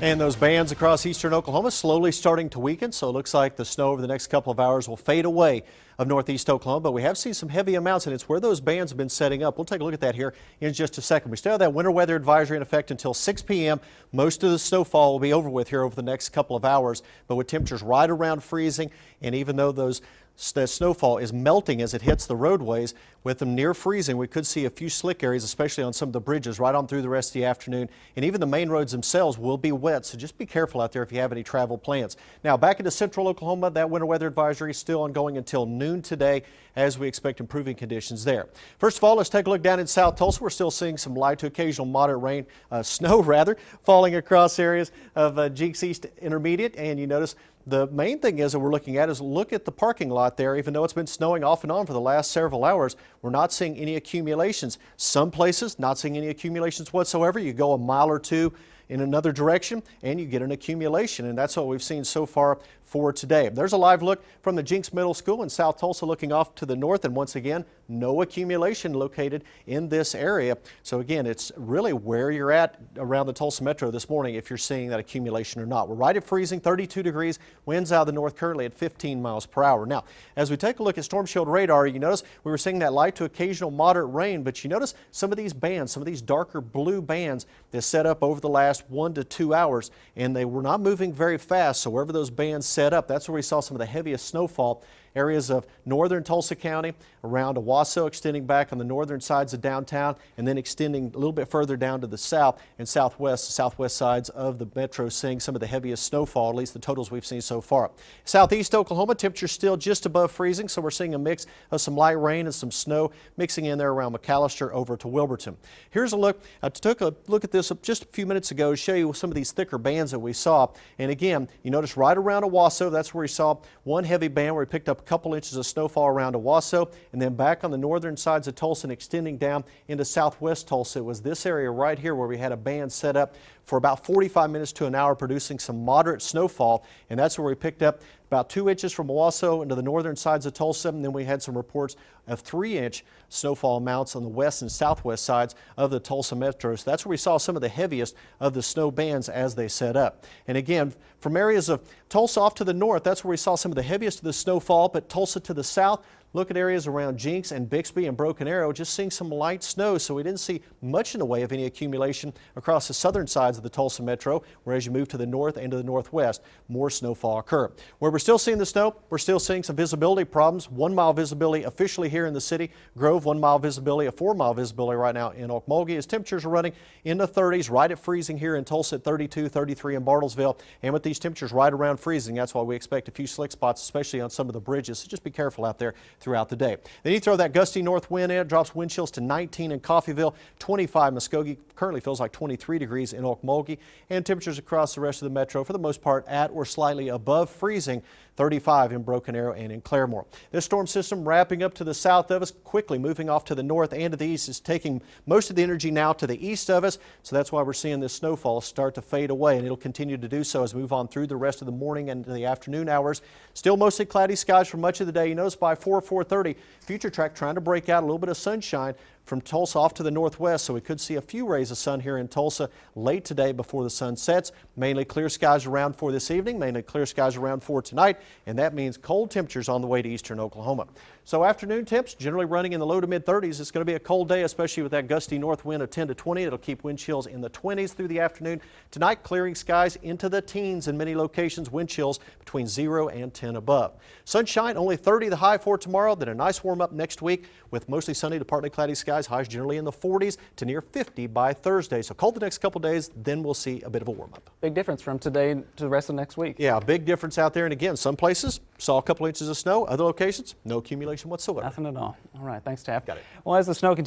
And those bands across eastern Oklahoma slowly starting to weaken, so it looks like the snow over the next couple of hours will fade away of northeast Oklahoma, but we have seen some heavy amounts, and it's where those bands have been setting up. We'll take a look at that here in just a second. We still have that winter weather advisory in effect until 6 p.m. Most of the snowfall will be over with here over the next couple of hours, but with temperatures right around freezing, and even though the snowfall is melting as it hits the roadways, with them near freezing, we could see a few slick areas, especially on some of the bridges right on through the rest of the afternoon, and even the main roads themselves will be wet, so just be careful out there if you have any travel plans. Now back into central Oklahoma, that winter weather advisory is still ongoing until noon today, as we expect improving conditions there. First of all, let's take a look down in South Tulsa. We're still seeing some light to occasional moderate rain, snow rather, falling across areas of Jinx East Intermediate, and you notice the main thing is that we're looking at is look at the parking lot there. Even though it's been snowing off and on for the last several hours, we're not seeing any accumulations. Some places not seeing any accumulations whatsoever. You go a mile or two in another direction and you get an accumulation, and that's what we've seen so far for today. There's a live look from the Jinx Middle School in South Tulsa looking off to the north, and once again no accumulation located in this area. So again, it's really where you're at around the Tulsa metro this morning if you're seeing that accumulation or not. We're right at freezing, 32 degrees, winds out of the north currently at 15 miles per hour. Now as we take a look at storm shield radar, you notice we were seeing that light to occasional moderate rain, but you notice some of these bands, some of these darker blue bands that set up over the last 1 to 2 hours, and they were not moving very fast. So wherever those bands set up, that's where we saw some of the heaviest snowfall. Areas of northern Tulsa County, around Owasso, extending back on the northern sides of downtown, and then extending a little bit further down to the south and southwest sides of the metro, seeing some of the heaviest snowfall, at least the totals we've seen so far. Southeast Oklahoma, temperatures still just above freezing, so we're seeing a mix of some light rain and some snow mixing in there around McAllister over to Wilburton. Here's a look. I took a look at this just a few minutes ago to show you some of these thicker bands that we saw. And again, you notice right around Owasso, that's where we saw one heavy band where we picked up a couple inches of snowfall around Owasso, and then back on the northern sides of Tulsa and extending down into southwest Tulsa. It was this area right here where we had a band set up for about 45 minutes to an hour, producing some moderate snowfall, and that's where we picked up about 2 inches from Owasso into the northern sides of Tulsa, and then we had some reports of 3-inch snowfall amounts on the west and southwest sides of the Tulsa metro. So that's where we saw some of the heaviest of the snow bands as they set up. And again, from areas of Tulsa off to the north, that's where we saw some of the heaviest of the snowfall, but Tulsa to the south, look at areas around Jinx and Bixby and Broken Arrow, just seeing some light snow, so we didn't see much in the way of any accumulation across the southern sides of the Tulsa metro, whereas you move to the north and to the northwest, more snowfall occur. Where we're still seeing the snow, we're still seeing some visibility problems. 1 mile visibility officially here in the city. Grove, 1 mile visibility, a 4 mile visibility right now in Okmulgee, as temperatures are running in the 30s, right at freezing here in Tulsa at 32, 33 in Bartlesville, and with these temperatures right around freezing, that's why we expect a few slick spots, especially on some of the bridges, so just be careful out there throughout the day. Then you throw that gusty north wind in, it drops wind chills to 19 in Coffeyville, 25 Muskogee, currently feels like 23 degrees in Okmulgee, and temperatures across the rest of the metro for the most part at or slightly above freezing, 35 in Broken Arrow and in Claremore. This storm system wrapping up to the south of us, quickly moving off to the north and to the east, is taking most of the energy now to the east of us, so that's why we're seeing this snowfall start to fade away, and it'll continue to do so as we move on through the rest of the morning and into the afternoon hours. Still mostly cloudy skies for much of the day. You notice by 4:30, future track trying to break out a little bit of sunshine from Tulsa off to the northwest, so we could see a few rays of sun here in Tulsa late today before the sun sets. Mainly clear skies around for this evening, mainly clear skies around for tonight, and that means cold temperatures on the way to eastern Oklahoma. So afternoon temps generally running in the low to mid 30s. It's going to be a cold day, especially with that gusty north wind of 10 to 20. It'll keep wind chills in the 20s through the afternoon. Tonight, clearing skies into the teens in many locations, wind chills between 0 and 10 above. Sunshine, only 30 the high for tomorrow, then a nice warm up next week with mostly sunny to partly cloudy skies, highs generally in the 40s to near 50 by Thursday. So cold the next couple days, then we'll see a bit of a warm up. Big difference from today to the rest of next week. Yeah, big difference out there. And again, some places saw a couple inches of snow, other locations, no accumulation whatsoever. Nothing at all. All right, thanks, Taft. Got it. Well, as the snow continues